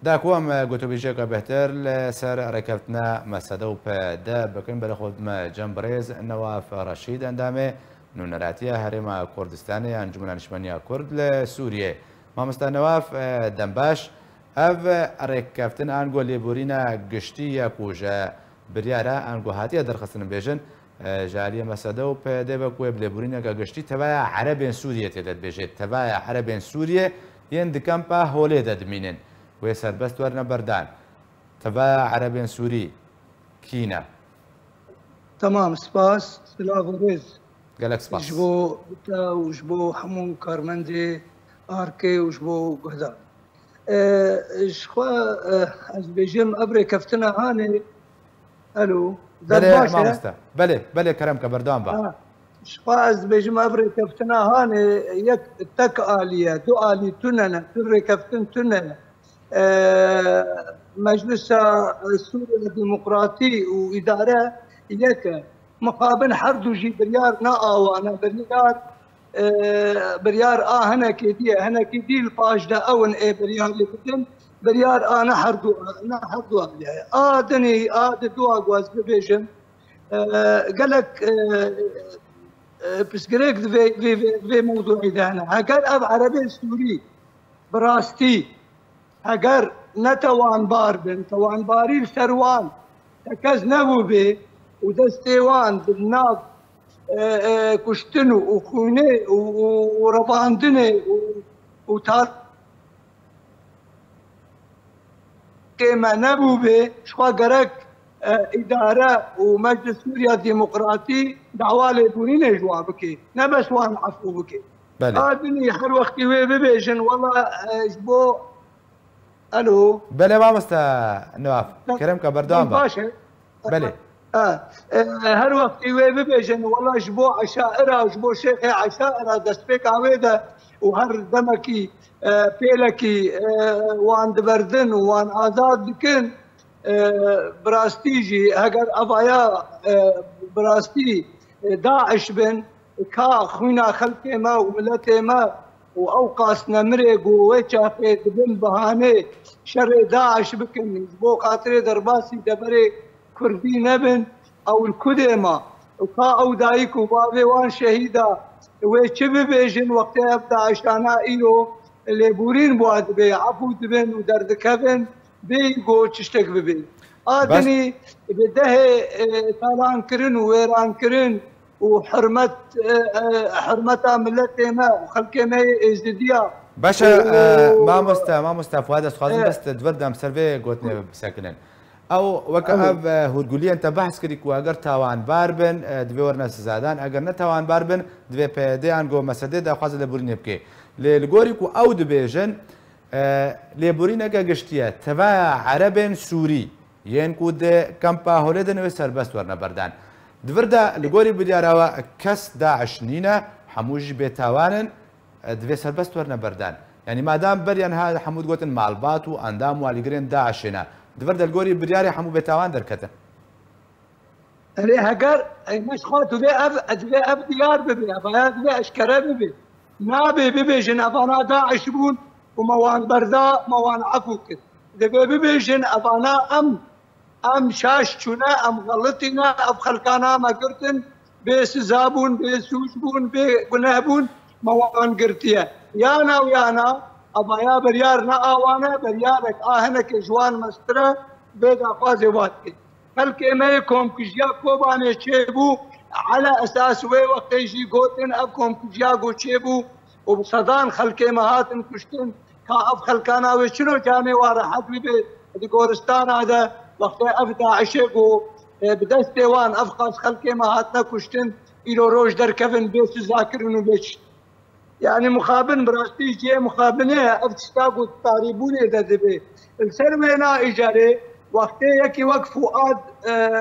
داکوام گوتوبیژێکە بهتر لەسەر ڕێکەوتنە مەسەدە و پەدە بکەین بەرە خۆتمە جەمبڕێز نەواف ڕەشید ئەندامێ نونەراتیە هەرێمە کوردستانی ئەنجومەن نیشتیمانیە کورد لە سووریێ مامۆستا نەواف دەمباش ئەڤ ڕێککەوتن ئانگۆ لێبورینە گشتی یەکوژە بریارە ئەنگۆ هاتیە دەرخستن بێژن ژاریە مەسەدە و پەدە بەکوێ لێبورینەکە گشتی تەوایە عەرەبێن سووریە تێدەت بێژێت تەوایە عەرەبێن سووریە یەن دکەمپە هۆلێ دەدمینن وێ سەربەست وەرنە بەردان تەبا عەرەبێن سووری کینە تەمام سپاس سلااو ڕێز گەلەک سپاس ji bo te û ji bo hemû karmendê arkê û ji bo guhdar ji xwe ez bêjim ev rêkeftina hanê elo مامۆستا بەلێ کەرەمکە بەردەوام بە ji xwe ez bêjim ev rêkeftina hanê yek tek alîye du alî tune ne tu rêkeftin tune Meclisa Sûriya Demokratî û îdare yeke muqabil her du jî biryar neawane biryar a hinekê diye hinekî dîl paş de ew ê biryarê bikin biryar a ne her du aliye a dinê a di dua gwaz bibêjin gelek pirsgirêk vê mewduî de hene heger ev erebên Sûrî bi rastî heger netewandbar bin tewanbarî li ser wan tekez nebû bê û destê wan di nav kuştin û xûnê û revandinê û tarkê me nebû bê ji xwe gerek îdare û Meclis Sûriya Demokratî dawa lêbûrînê ji wan bike ne bes wan efû bike a dinî her wextî wê bibêjin wela ji bo الو بله مامۆستا نواف کەرەمکە بەردەوام بە بەلێ هەر وەختی وێ ببێژن وەڵا ji bo عەشائرا ji bo شێخێ عەشائرا destpêka wê de û her demekî pêlekî wan diberdin û wan azad dikin bi rastî jî heger evaya bi rastî Daeş bin ka xwîna xelkê me û miletê me û ew qasne mirê û wê çapê dibin bihanê şerê Daeş bikin ji bo xatirê derbasî deverê Kurdî nebin ew li Kudê ma û ka ew dayîk û bavê wan şehîda wê çi bibêjin wextê ev Daişana îro lêbûrîn wa dibe efû dibin û derdikevin bê got çi ştek bibin a dinî bi dehê talankirin û wêrankirin û hirmeta milletê me û xelkê me yê êzdidiya باشە مامۆستا فواد دەستخوازم بەست دوەردەم سەر vê گوتنێ بسەکنن ئەو وەکە ئەv هورگولیان تە بەحث کردی و ئەگەر تاوانبار بن divê وەرنە سزادان ئەگەر نەتاوانبار بن divê پەیدەیان گۆ مەسەدێ داخوازە لێبورینێ بکەی لێ لەگۆری و ئەو دەبێژن لێبورینەکە گشتیە تەvایە عەرەبێن سووری یەن و dê کەمپا هەولێ دەنەوێ سەربەست وەرنە بەردان دڤردا li gorî bidyarawa kes Daeş nîne hemû jî bêtawanin divê serbest werne berdan yanî madam beriyan ha hemû digotin malbat û endam û alîgirên Daeşê ne divir de li gorî bidyarê hemû bêtawan derketin erê heger me ji xwe divê ev diyar bibe evaya divê eşkere bibe nabê bibêjin evana Daeş bûn û me wan berda me wan efû kir divê bibêjin evana em şaş çûne em xelitîne ev xelkana me girtin bê siza bûn bê sûç bûn bê guneh bûn me wan girtiye yana û yana evaya biryar neawane biryarek a hinekê ji wan mestire bê daxwazê watê xelkê me yê komkujiya Kobanê çêbû ala esas wê wextê jî gotin ev komkujiya got çêbû û bi sedan xelkê me hatin kuştin ka ev xelkana wê çilo canê wa rehet bibe di goristana de وقتی اف داعشه گو به دست وان افغان خلک ما هاتنا کشتن ایرو روش در کفن بیس ذاکرن و بیش یعنی مخابن براستی جه مخابنه اف تشتاقو تاریبونه داده بی السر وینا اجاره وقتی یکی وقت فؤاد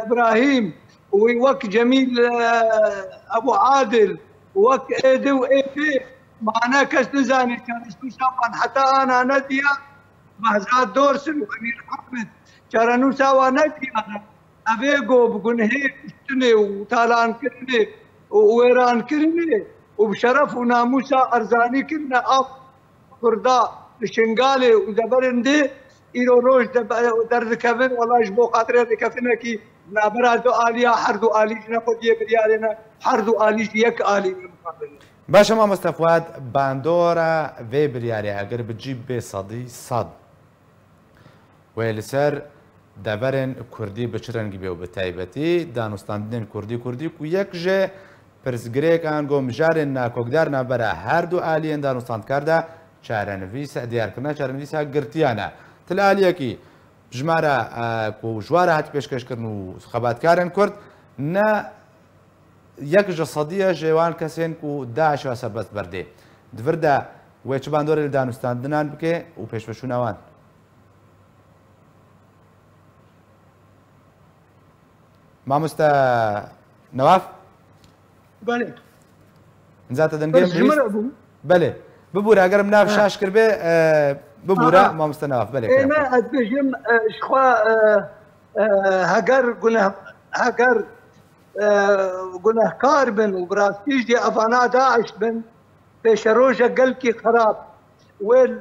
ابراهیم و وقت جمیل ابو عادل وقت ایده و ایده معنا کس نزانی چانستو شابان حتی انا ندیا مهزاد دورسن و امیر حمد چارەنووسا وا نەدیانە ئەvê got bi gunhê kuştinê û talankirinê û wêrankirinê û bi şeref û namûsa erzanîkirine av Kurda li Şingalê û deberên dê إيرو روج درد كفن والله جبو خاطر كفنا كي نابرا دو آليا حردو آلي نقول دي بريالنا حردو آلي يك آلي باشە مامۆستا فواد باندۆرە vê biryarê eger bicî bê sedî sed wê li ser deverên Kurdî bi çi rengî bê û bi taybetî danûstandinên Kurdî ku yek ji pirsgirêkan got mijarên nakokdar navbera her du aliyên danûstandkar de çarenivîs diyarkirina çarenivîsa girtiyan e. Til aliyekî jimara ku jwara hatî pêşkêşkirin û xebatkarên Kurd ne yek ji sedî ji wan kesên ku Daeş ve serbest berdê. Divir de wê çi bandorê li danûstandinan bike û pêşveçûna wan. Mamoste Nawaf? بله Zate dengê bihîst? Belê. Bibûre eger min nav şaş kir bê bibûre mamoste Nawaf belê. انا ادبجم شخوا هاجر گناهکار بن و براستیش دی افانا داعش بن پیش روجا قلكي خراب وين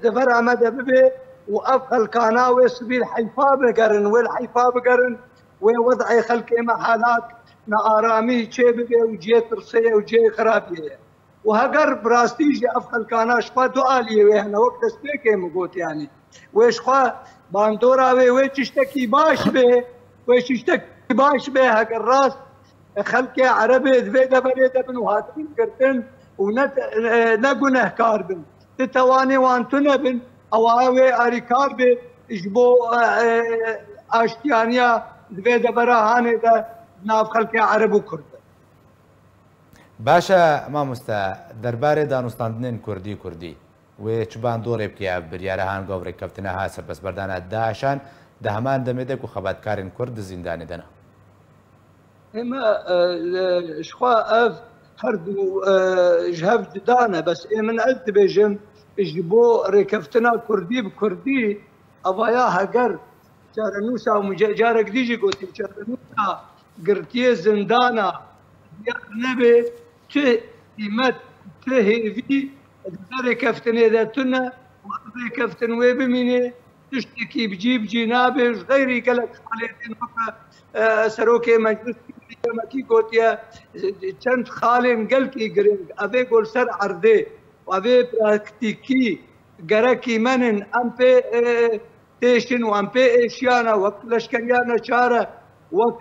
دفر عمد ببي وافخل كاناوي سبيل حيفا بقرن والحيفا بقرن ووضعي خلقي محالات نارامي شي بقي وجي ترسيه وجي خرابيه وهاجر براستيج افخل كانا شفا دعاليه وهنا وقت سبيكي مقوت يعني ويشخوا باندورا ويشتكي باش به ويشتكي باش به هاجر راس خلقي عربي ذبيده بريده بن وهاتين كرتن ونقنه كاربن تتواني وانتنا بن اواوي اريكار به جبو اشتيانيا ذبيده براهانه ده ناف خلقي عرب وكرد باشە مامۆستا دەربارەی دانوستاندنên کوردی wê çi bandorê bikiye biryara han govrek keftina ha serbestberdana Daişan di heman demê de ku xebatkarên Kurd di zîndanê de ne. اما شخوا اف هردو جهاف دانا بس من قلت بيجم جبو ركفتنا كردي بكردي ابايا هجر جارنوسا ومجارك ديجي قلت جارنوسا قرتي زندانا يا نبي تهمت تهيفي ركفتني ذاتنا وركفتن وبميني تشتكي بجيب جنابه غيري قالك خالتين سروكي مجلس مكي قوتيا چند خالن قلكي قرن ابي قول سر عرضي وابي براكتيكي قركي منن ام بي تيشن وام بي ايشيانا وقت لشكريانا شاره وك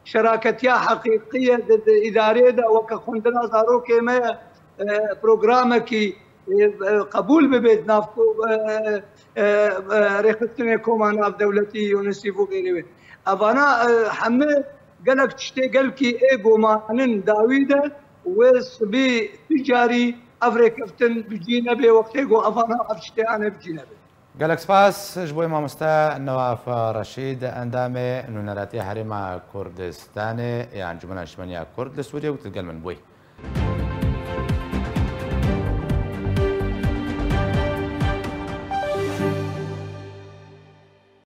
شراكتيا حقيقيه اداريه وك خندنا زاروكي ما برنامجي قبول ببيت نافكو ريختني كومان اف دولتي يونسيفو غيري افانا حمد قالك تشتي قالكي ايجو مانن داويده وسبي تجاري افريكفتن بجينا بي وقتيجو افانا افشتي انا بجينا بي قالك سپاس ji bo مامۆستا نواف رشید ئەندامێ نونەراتی هەرێما کوردستانê yan Cumhuriyet Şimaniya Kurd li Sûriye û tilgel min bûye.